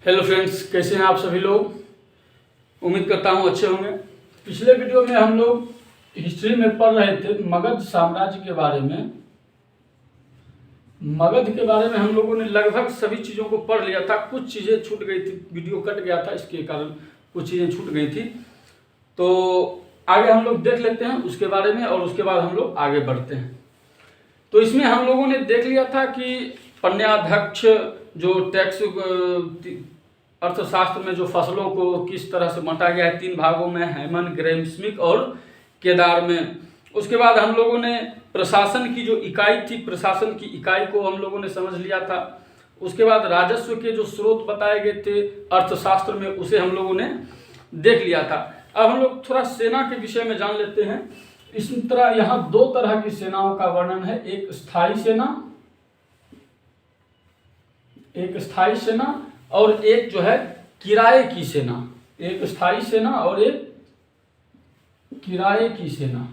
Hello friends, कैसे हैं आप सभी लोग। उम्मीद करता हूं अच्छे होंगे। पिछले वीडियो में हम लोग हिस्ट्री में पढ़ रहे थे मगध साम्राज्य के बारे में। मगध के बारे में हम लोगों ने लगभग सभी चीज़ों को पढ़ लिया था। कुछ चीज़ें छूट गई थी, वीडियो कट गया था, इसके कारण कुछ चीज़ें छूट गई थी। तो आगे हम लोग देख लेते हैं उसके बारे में और उसके बाद हम लोग आगे बढ़ते हैं। तो इसमें हम लोगों ने देख लिया था कि पन्याध्यक्ष जो टैक्स अर्थशास्त्र में जो फसलों को किस तरह से बांटा गया है 3 भागों में, हेमन, ग्रैमस्मिक और केदार में। उसके बाद हम लोगों ने प्रशासन की जो इकाई थी, प्रशासन की इकाई को हम लोगों ने समझ लिया था। उसके बाद राजस्व के जो स्रोत बताए गए थे अर्थशास्त्र में, उसे हम लोगों ने देख लिया था। अब हम लोग थोड़ा सेना के विषय में जान लेते हैं। इस तरह यहाँ 2 तरह की सेनाओं का वर्णन है, एक स्थायी सेना और एक जो है किराए की सेना। एक स्थायी सेना और एक किराए की सेना।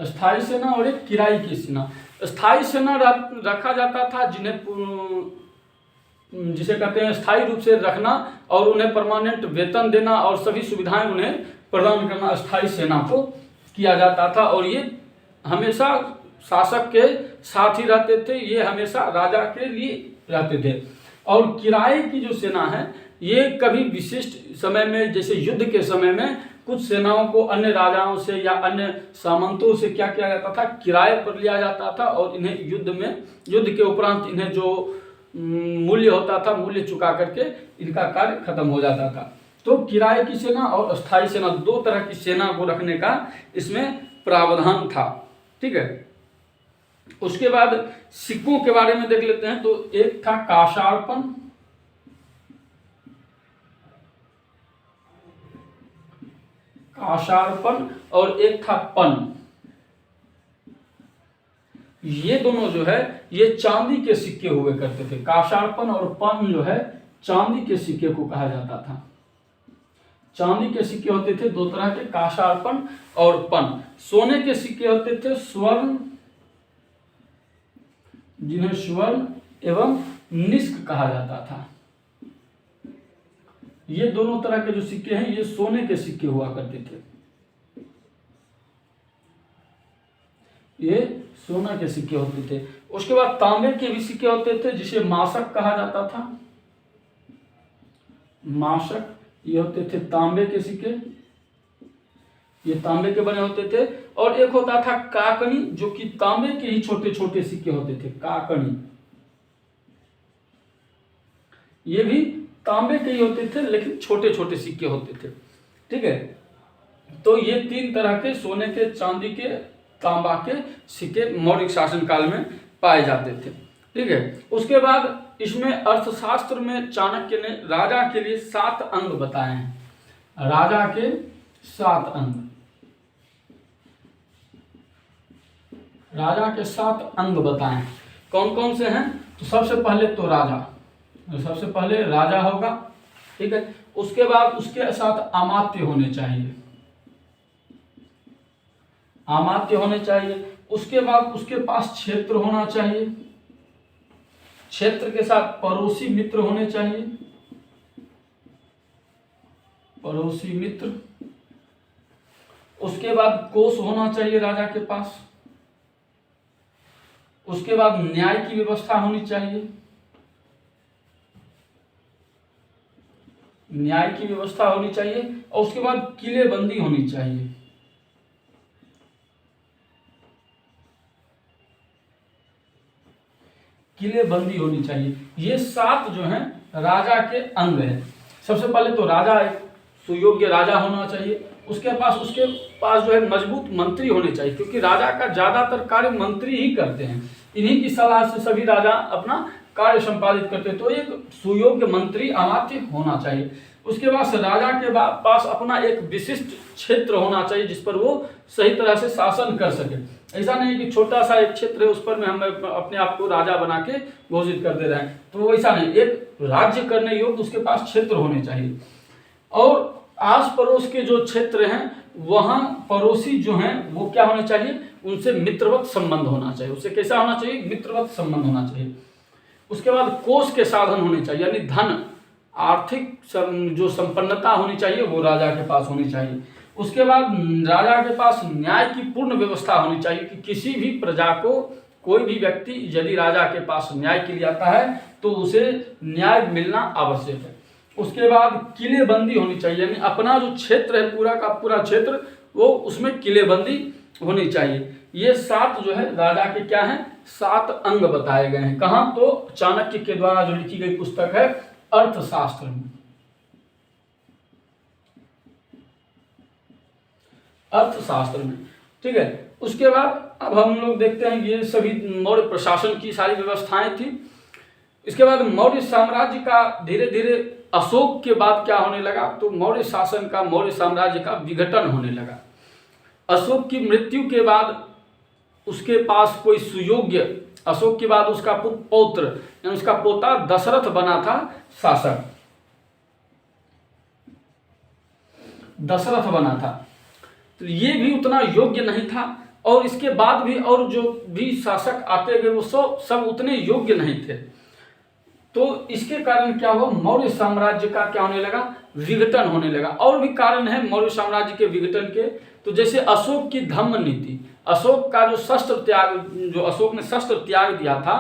स्थायी सेना और एक किराए की सेना। स्थायी सेना रखा जाता था जिसे कहते हैं स्थायी रूप से रखना और उन्हें परमानेंट वेतन देना और सभी सुविधाएं उन्हें प्रदान करना स्थायी सेना को किया जाता था। और ये हमेशा शासक के साथ ही रहते थे, ये हमेशा राजा के लिए रहते थे। और किराए की जो सेना है, ये कभी विशिष्ट समय में, जैसे युद्ध के समय में कुछ सेनाओं को अन्य राजाओं से या अन्य सामंतों से क्या किया जाता था, किराए पर लिया जाता था और इन्हें युद्ध के उपरांत इन्हें जो मूल्य होता था, मूल्य चुका करके इनका कार्य खत्म हो जाता था। तो किराए की सेना और स्थायी सेना 2 तरह की सेना को रखने का इसमें प्रावधान था। ठीक है। उसके बाद सिक्कों के बारे में देख लेते हैं। तो एक था काशार्पण और एक था पन। ये दोनों जो है ये चांदी के सिक्के हुए करते थे। काशार्पण और पन जो है चांदी के सिक्के को कहा जाता था। चांदी के सिक्के होते थे 2 तरह के, काशार्पण और पन। सोने के सिक्के होते थे स्वर्ण, जिन्हें स्वर्ण एवं निष्क कहा जाता था। ये दोनों तरह के जो सिक्के हैं ये सोने के सिक्के हुआ करते थे। ये सोना के सिक्के होते थे। उसके बाद तांबे के भी सिक्के होते थे, जिसे मासक कहा जाता था। मासक ये होते थे तांबे के सिक्के, ये तांबे के बने होते थे। और एक होता था काकनी, जो कि तांबे के ही छोटे छोटे सिक्के होते थे, काकनी। ये भी तांबे के ही होते थे लेकिन छोटे छोटे सिक्के होते थे। ठीक है। तो ये 3 तरह के सोने के, चांदी के, तांबा के सिक्के मौर्य शासन काल में पाए जाते थे। ठीक है। उसके बाद इसमें अर्थशास्त्र में चाणक्य ने राजा के लिए 7 अंग बताए हैं। राजा के 7 अंग, राजा के 7 अंग बताए हैं। कौन कौन से हैं? तो सबसे पहले तो सबसे पहले राजा होगा। ठीक है। उसके बाद उसके साथ अमात्य होने चाहिए, अमात्य होने चाहिए। उसके बाद उसके पास क्षेत्र होना चाहिए, क्षेत्र के साथ पड़ोसी मित्र होने चाहिए, पड़ोसी मित्र। उसके बाद कोष होना चाहिए राजा के पास। उसके बाद न्याय की व्यवस्था होनी चाहिए, न्याय की व्यवस्था होनी चाहिए। और उसके बाद किलेबंदी होनी चाहिए। किलेबंदी होनी चाहिए। ये 7 जो हैं राजा के अंग हैं। सबसे पहले तो राजा, एक सुयोग्य राजा होना चाहिए। उसके पास जो है मजबूत मंत्री होने चाहिए, क्योंकि राजा का ज्यादातर कार्य मंत्री ही करते हैं। इन्हीं की सलाह से सभी राजा अपना कार्य संपादित करते। तो एक सुयोग्य मंत्री अमात्य होना चाहिए। उसके बाद राजा के पास अपना एक विशिष्ट क्षेत्र होना चाहिए जिस पर वो सही तरह से शासन कर सके। ऐसा नहीं कि छोटा सा एक क्षेत्र है उस पर में हम अपने आप को राजा बना के घोषित कर दे रहे हैं, तो वैसा नहीं। एक राज्य करने योग्य उसके पास क्षेत्र होने चाहिए। और आस पड़ोस के जो क्षेत्र हैं वहाँ पड़ोसी जो हैं वो क्या होने चाहिए, उनसे मित्रवत संबंध होना चाहिए। उससे कैसा होना चाहिए, मित्रवत संबंध होना चाहिए। उसके बाद कोष के साधन होने चाहिए, यानी धन, आर्थिक जो संपन्नता होनी चाहिए वो राजा के पास होनी चाहिए। उसके बाद राजा के पास न्याय की पूर्ण व्यवस्था होनी चाहिए कि किसी भी प्रजा को, कोई भी व्यक्ति यदि राजा के पास न्याय के लिए आता है तो उसे न्याय मिलना आवश्यक है। उसके बाद किलेबंदी होनी चाहिए, यानी अपना जो क्षेत्र है पूरा का पूरा क्षेत्र वो उसमें किलेबंदी होनी चाहिए। ये 7 जो है राजा के क्या हैं, 7 अंग बताए गए हैं। कहाँ, तो चाणक्य के द्वारा जो लिखी गई पुस्तक है अर्थशास्त्र में, अर्थशास्त्र में। ठीक है, उसके बाद अब हम लोग देखते हैं ये सभी मौर्य प्रशासन की सारी व्यवस्थाएं थी। इसके बाद मौर्य साम्राज्य का धीरे धीरे अशोक के बाद क्या होने लगा, तो मौर्य शासन का, मौर्य साम्राज्य का विघटन होने लगा। अशोक की मृत्यु के बाद उसके पास कोई सुयोग्य, अशोक के बाद उसका पौत्र यानी उसका पोता दशरथ बना था शासक, दशरथ बना था। तो ये भी उतना योग्य नहीं था, और इसके बाद भी और जो भी शासक आते गए वो सब उतने योग्य नहीं थे। तो इसके कारण क्या हुआ, मौर्य साम्राज्य का क्या होने लगा, विघटन होने लगा। और भी कारण है मौर्य साम्राज्य के विघटन के, तो जैसे अशोक की धम्म नीति, अशोक का जो शस्त्र त्याग, जो अशोक ने शस्त्र त्याग दिया था,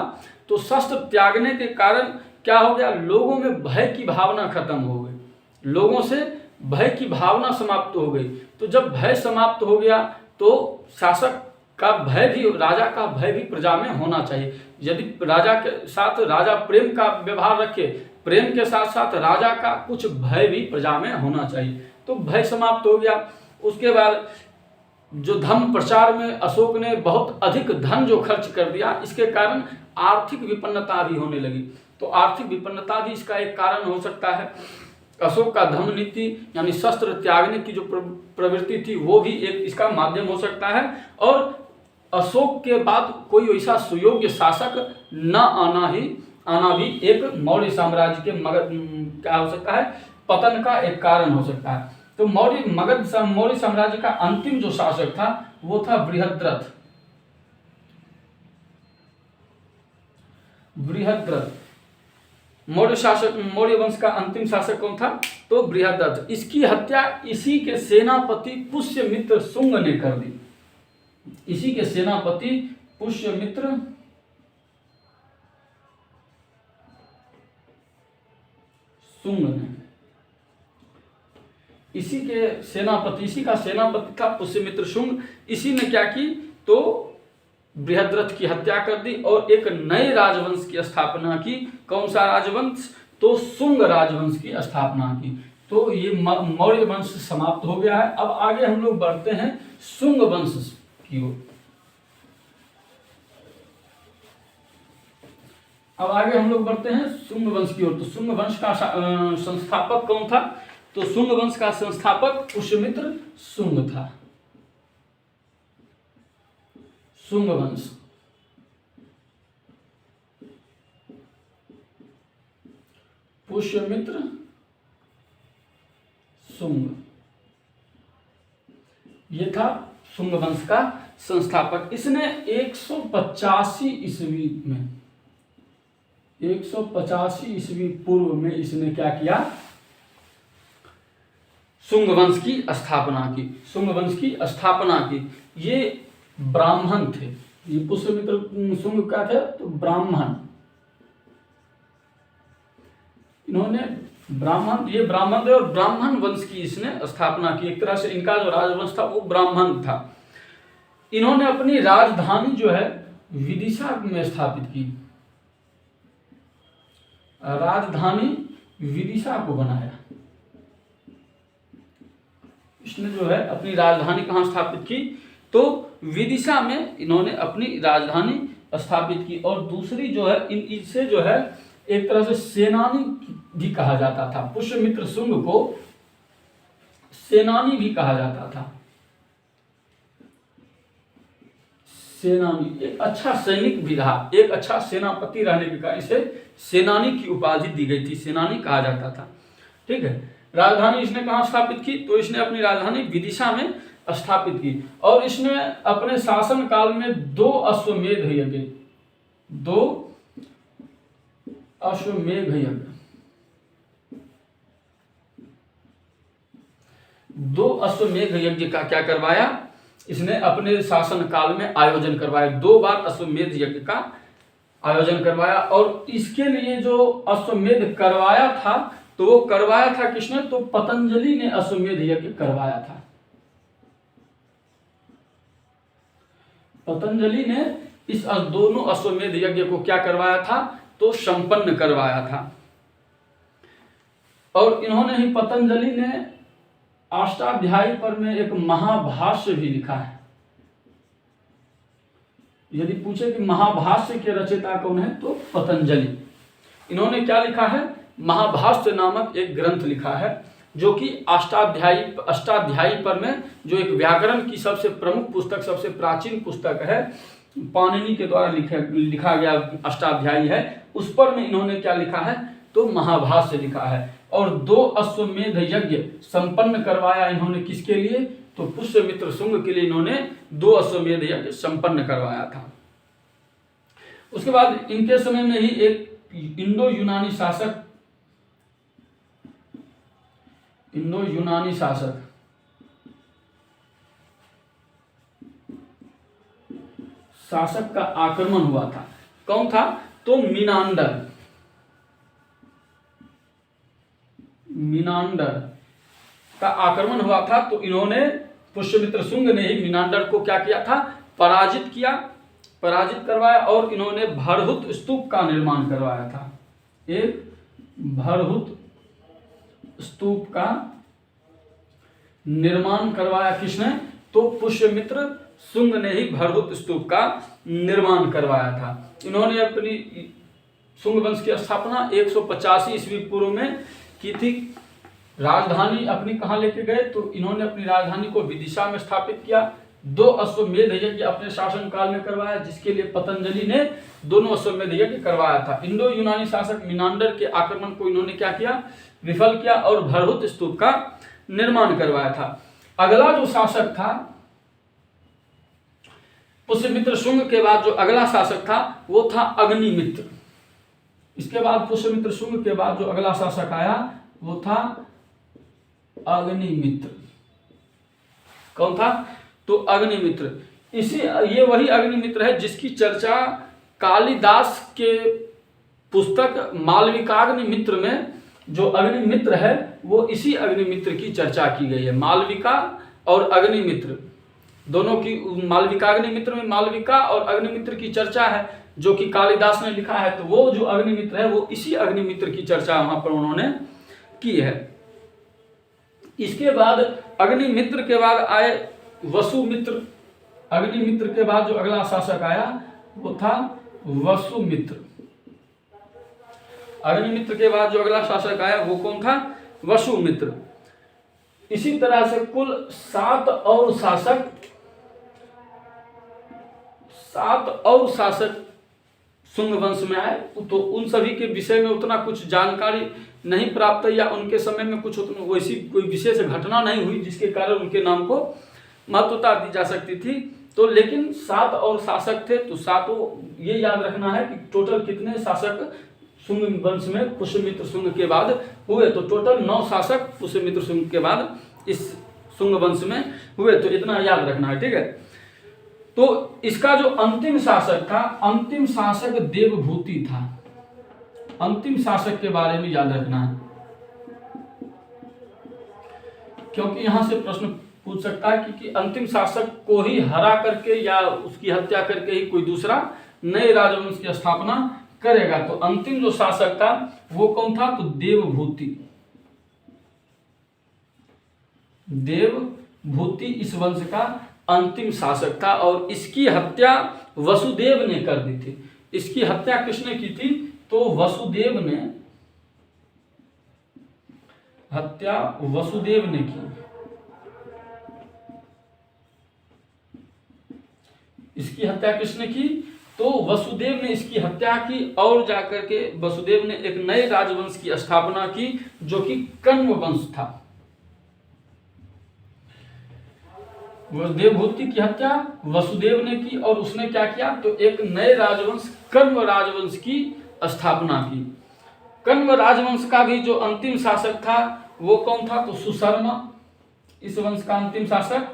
तो शस्त्र त्यागने के कारण क्या हो गया, लोगों में भय की भावना खत्म हो गई, लोगों से भय की भावना समाप्त हो गई। तो जब भय समाप्त हो गया तो शासक का भय भी, राजा का भय भी प्रजा में होना चाहिए। यदि राजा के साथ राजा प्रेम का व्यवहार रखे, प्रेम के साथ साथ राजा का कुछ भय भी प्रजा में होना चाहिए, तो भय समाप्त हो गया। उसके बाद जो धर्म प्रचार में अशोक ने बहुत अधिक धन जो खर्च कर दिया, इसके कारण आर्थिक विपन्नता भी होने लगी। तो आर्थिक विपन्नता भी इसका एक कारण हो सकता है। अशोक का धम्म नीति यानी शस्त्र त्यागने की जो प्रवृत्ति थी वो भी एक इसका माध्यम हो सकता है। और अशोक के बाद कोई वैसा सुयोग्य शासक न आना भी एक मौर्य साम्राज्य के क्या हो सकता है, पतन का एक कारण हो सकता है। तो मौर्य साम्राज्य का अंतिम जो शासक था वो था बृहद्रथ। मौर्य वंश का अंतिम शासक कौन था, तो बृहद्रथ। इसकी हत्या इसी के सेनापति पुष्यमित्र शुंग ने कर दी, इसी के सेनापति पुष्यमित्र शुंग ने, इसी का सेनापति था पुष्यमित्र शुंग। इसी ने क्या की, तो बृहद्रथ की हत्या कर दी और एक नए राजवंश की स्थापना की। कौन सा राजवंश, तो शुंग राजवंश की स्थापना की। तो ये मौर्य वंश समाप्त हो गया है। अब आगे हम लोग बढ़ते हैं शुंग वंश की ओर। अब आगे हम लोग बढ़ते हैं शुंग वंश की ओर। तो शुंग वंश का संस्थापक कौन था, तो शुंग वंश का संस्थापक पुष्यमित्र शुंग था। शुंग वंश, पुष्यमित्र शुंग, ये था शुंग वंश का संस्थापक। इसने 185 ईस्वी में, 185 ईस्वी पूर्व में इसने क्या किया, शुंग वंश की स्थापना की, शुंग वंश की स्थापना की। ये ब्राह्मण थे, ये पुष्यमित्र शुंग क्या थे, तो ब्राह्मण। इन्होंने ये ब्राह्मण थे और ब्राह्मण वंश की इसने स्थापना की। एक तरह से इनका जो राजवंश था वो ब्राह्मण था। इन्होंने अपनी राजधानी जो है विदिशा में स्थापित की, राजधानी विदिशा को बनाया। इसने जो है अपनी राजधानी कहाँ स्थापित की, तो विदिशा में इन्होंने अपनी राजधानी स्थापित की। और दूसरी जो है इनसे जो है एक तरह से सेनानी भी कहा जाता था। पुष्यमित्र शुंग को सेनानी भी कहा जाता था। सेनानी, एक अच्छा सैनिक भी रहा, एक अच्छा सेनापति रहने के कारण इसे सेनानी की उपाधि दी गई थी, सेनानी कहा जाता था। ठीक है, राजधानी इसने कहाँ स्थापित की? तो इसने अपनी राजधानी विदिशा में स्थापित की। और इसने अपने शासन काल में 2 अश्वमेध यज्ञ 2 अश्वमेध यज्ञ 2 अश्वमेध यज्ञ का क्या करवाया? इसने अपने शासन काल में आयोजन करवाया। 2 बार अश्वमेध यज्ञ का आयोजन करवाया। और इसके लिए जो अश्वमेध करवाया था, तो वो करवाया था किसने? तो पतंजलि ने अश्वमेध यज्ञ करवाया था। पतंजलि ने इस दोनों अश्वमेध यज्ञ को क्या करवाया था? तो संपन्न करवाया था। और इन्होंने ही, पतंजलि ने अष्टाध्यायी पर में एक महाभाष्य भी लिखा है। यदि पूछे कि महाभाष्य के रचयिता कौन है, तो पतंजलि। इन्होंने क्या लिखा है? महाभाष्य नामक एक ग्रंथ लिखा है, जो कि अष्टाध्यायी पर में जो एक व्याकरण की सबसे प्रमुख पुस्तक, सबसे प्राचीन पुस्तक है, पाणिनि के द्वारा लिखा गया अष्टाध्यायी है, उस पर में इन्होंने क्या लिखा है? तो महाभाष्य लिखा है। और 2 अश्वमेध यज्ञ संपन्न करवाया इन्होंने किसके लिए? तो पुष्यमित्र शुंग के लिए इन्होंने 2 अश्वमेध यज्ञ संपन्न करवाया था। उसके बाद इनके समय में ही एक इंडो यूनानी शासक का आक्रमण हुआ था। कौन था? तो मीनांडर का आक्रमण हुआ था। तो इन्होंने, पुष्यमित्र शुंग ने ही मीनांडर को क्या किया था? पराजित करवाया। और इन्होंने भरहुत स्तूप का निर्माण करवाया था। एक भरहुत स्तूप का निर्माण करवाया किसने? तो पुष्यमित्र शुंग ने ही भरहुत स्तूप का निर्माण करवाया था। इन्होंने अपनी शुंग वंश की स्थापना 185 ईस्वी पूर्व में की थी। राजधानी अपनी कहाँ लेके गए? तो इन्होंने अपनी राजधानी को विदिशा में स्थापित किया। 2 अश्वमेध यज्ञ अपने शासन काल में करवाया, जिसके लिए पतंजलि ने दोनों अश्वमेध यज्ञ करवाया था। इंडो यूनानी शासक मीनांडर के आक्रमण को इन्होंने क्या किया? विफल किया और भरहुत स्तूप का निर्माण करवाया था। अगला जो शासक था, पुष्यमित्र शुंग के बाद जो अगला शासक था, वो था अग्निमित्र। इसके बाद पुष्यमित्र शुंग के बाद जो अगला शासक आया, वो था अग्निमित्र। कौन था? तो अग्निमित्र। ये वही अग्निमित्र है जिसकी चर्चा कालिदास के पुस्तक मालविकाग्निमित्र में जो अग्निमित्र है, वो इसी अग्निमित्र की चर्चा की गई है। मालविका और अग्निमित्र दोनों की, मालविकाग्निमित्र में मालविका और अग्निमित्र की चर्चा है, जो कि कालिदास ने लिखा है। तो वो जो अग्निमित्र है, वो इसी अग्निमित्र की चर्चा वहां पर उन्होंने की है। इसके बाद अग्निमित्र के बाद आए वसुमित्र। अग्निमित्र के बाद जो अगला शासक आया, वो था वसुमित्र। अग्निमित्र के बाद जो अगला शासक आया, वो कौन था? वसुमित्र। इसी तरह से कुल 7 और शासक शुंग वंश में आए। तो उन सभी के विषय में उतना कुछ जानकारी नहीं प्राप्त है, या उनके समय में कुछ वैसी कोई विशेष घटना नहीं हुई जिसके कारण उनके नाम को महत्वता दी जा सकती थी। तो लेकिन 7 और शासक थे। तो 7, ये याद रखना है कि टोटल कितने शासक शुंग वंश में पुष्यमित्र शुंग के बाद हुए। तो टोटल 9 शासक पुष्यमित्र शुंग के बाद इस शुंग वंश में हुए। तो इतना याद रखना है, ठीक है। तो इसका जो अंतिम शासक था, अंतिम शासक देवभूति था। अंतिम शासक के बारे में याद रखना है, क्योंकि यहां से प्रश्न पूछ सकता है कि अंतिम शासक को ही हरा करके या उसकी हत्या करके ही कोई दूसरा नए राजवंश की स्थापना करेगा। तो अंतिम जो शासक था वो कौन था? तो देवभूति। देवभूति इस वंश का अंतिम शासक था और इसकी हत्या वसुदेव ने कर दी थी। इसकी हत्या किसने की थी? तो वसुदेव ने हत्या वसुदेव ने की। इसकी हत्या किसने की? तो वसुदेव ने इसकी हत्या की और जाकर के वसुदेव ने एक नए राजवंश की स्थापना की जो कि कण्व वंश था। देवहूति की हत्या वसुदेव ने की और उसने क्या किया, तो एक नए राजवंश कण्व राजवंश की स्थापना की। कण्व राजवंश का भी जो अंतिम शासक था वो कौन था, तो सुशर्मा। इस वंश का अंतिम शासक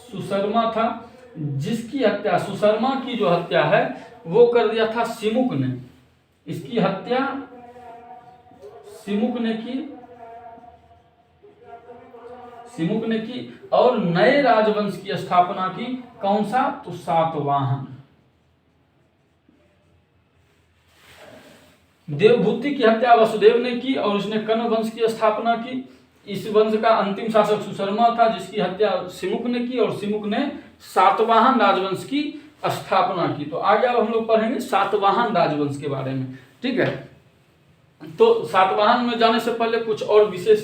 सुशर्मा था, जिसकी हत्या, सुशर्मा की जो हत्या है वो कर दिया था सिमुक ने। इसकी हत्या सिमुक ने की और नए राजवंश की स्थापना की। कौन सा, तो सातवाहन। देवभूति की हत्या वसुदेव ने की और उसने कण्व वंश की स्थापना की। इस वंश का अंतिम शासक सुशर्मा था, जिसकी हत्या सिमुक ने की और सिमुक ने सातवाहन राजवंश की स्थापना की। तो आगे अब हम लोग पढ़ेंगे सातवाहन राजवंश के बारे में, ठीक है। तो सातवाहन में जाने से पहले कुछ और विशेष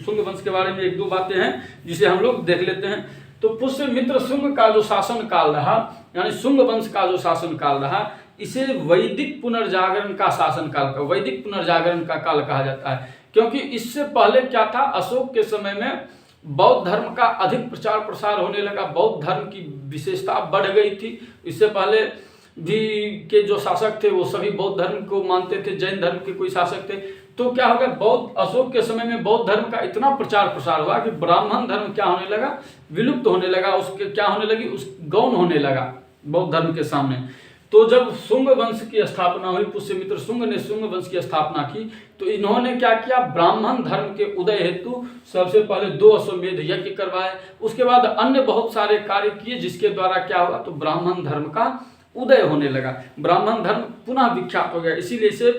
शुंग वंश के बारे में एक दो बातें हैं जिसे हम लोग देख लेते हैं। तो पुष्यमित्र शुंग का जो शासन काल रहा, यानी शुंग वंश का जो शासन काल रहा, इसे वैदिक पुनर्जागरण का शासन काल का, वैदिक पुनर्जागरण का काल कहा जाता है। क्योंकि इससे पहले क्या था, अशोक के समय में बौद्ध धर्म का अधिक प्रचार प्रसार होने लगा, बौद्ध धर्म की विशेषता बढ़ गई थी। इससे पहले भी के जो शासक थे वो सभी बौद्ध धर्म को मानते थे, जैन धर्म के कोई शासक थे। तो क्या हो गया, बौद्ध अशोक के समय में बौद्ध धर्म का इतना प्रचार प्रसार हुआ कि ब्राह्मण धर्म क्या होने लगा, विलुप्त होने लगा, उसके क्या होने लगी, उस गौण होने लगा बौद्ध धर्म के सामने। तो जब शुंग वंश की स्थापना हुई, पुष्यमित्र शुंग ने शुंग वंश की स्थापना की, तो इन्होंने क्या किया, ब्राह्मण धर्म के उदय हेतु सबसे पहले 2 अश्वमेध यज्ञ करवाए। उसके बाद अन्य बहुत सारे कार्य किए, जिसके द्वारा क्या हुआ, तो ब्राह्मण धर्म का उदय होने लगा, ब्राह्मण धर्म पुनः विख्यात हो गया। इसीलिए इसे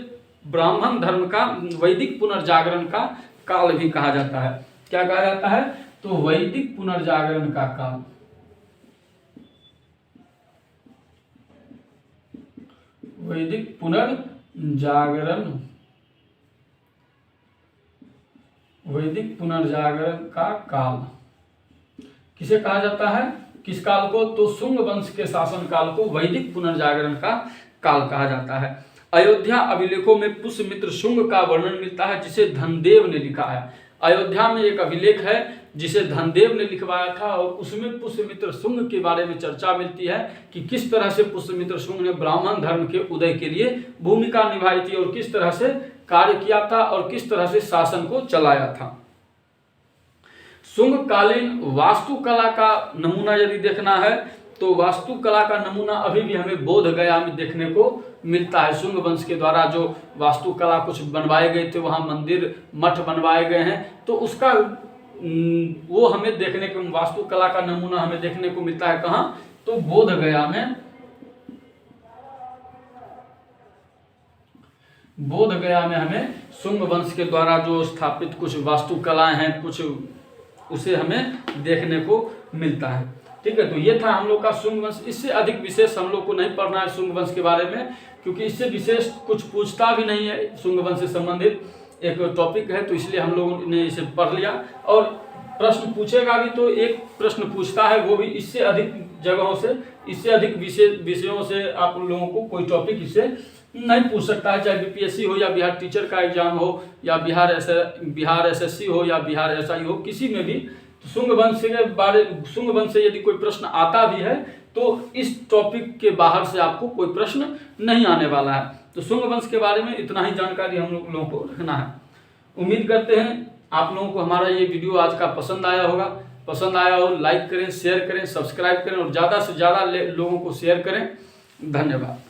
ब्राह्मण धर्म का वैदिक पुनर्जागरण का काल भी कहा जाता है। क्या कहा जाता है, तो वैदिक पुनर्जागरण का काल। वैदिक पुनर्जागरण, वैदिक पुनर्जागरण का काल किसे कहा जाता है, किस काल को, तो शुंग वंश के शासन काल को वैदिक पुनर्जागरण का काल कहा जाता है। अयोध्या अभिलेखों में पुष्यमित्र शुंग का वर्णन मिलता है, जिसे धनदेव ने लिखा है। अयोध्या में एक अभिलेख है जिसे धनदेव ने लिखवाया था और उसमें पुष्यमित्र शुंग के बारे में चर्चा मिलती है कि किस तरह से पुष्यमित्र शुंग ने ब्राह्मण धर्म के उदय के लिए भूमिका निभाई थी और किस तरह से कार्य किया था और किस तरह से शासन को चलाया था। शुंगकालीन वास्तुकला का नमूना यदि देखना है तो वास्तुकला का नमूना अभी भी हमें बोध गया में देखने को मिलता है। शुंग वंश के द्वारा जो वास्तुकला कुछ बनवाए गए थे, वहाँ मंदिर मठ बनवाए गए हैं, तो उसका वो हमें देखने को, वास्तुकला का नमूना हमें देखने को मिलता है कहाँ, तो बोध गया में। बोध गया में हमें शुंग वंश के द्वारा जो स्थापित कुछ वास्तुकलाएं हैं, कुछ उसे हमें देखने को मिलता है। ठीक है, तो ये था हम लोग का शुंग वंश। इससे अधिक विशेष हम लोग को नहीं पढ़ना है शुंग वंश के बारे में, क्योंकि इससे विशेष कुछ पूछता भी नहीं है। शुंग वंश से संबंधित एक टॉपिक है, तो इसलिए हम लोगों ने इसे पढ़ लिया। और प्रश्न पूछेगा भी तो एक प्रश्न पूछता है, वो भी इससे अधिक जगहों से, इससे अधिक विषयों से आप लोगों को कोई टॉपिक इससे नहीं पूछ सकता है। चाहे बीपीएससी हो या बिहार टीचर का एग्जाम हो या बिहार एसएससी हो या बिहार एसआई हो, किसी में भी शुंग वंश से यदि कोई प्रश्न आता भी है तो इस टॉपिक के बाहर से आपको कोई प्रश्न नहीं आने वाला है। तो शुंग वंश के बारे में इतना ही जानकारी हम लोगों को रखना है। उम्मीद करते हैं आप लोगों को हमारा ये वीडियो आज का पसंद आया होगा। पसंद आया हो लाइक करें, शेयर करें, सब्सक्राइब करें और ज़्यादा से ज़्यादा लोगों को शेयर करें। धन्यवाद।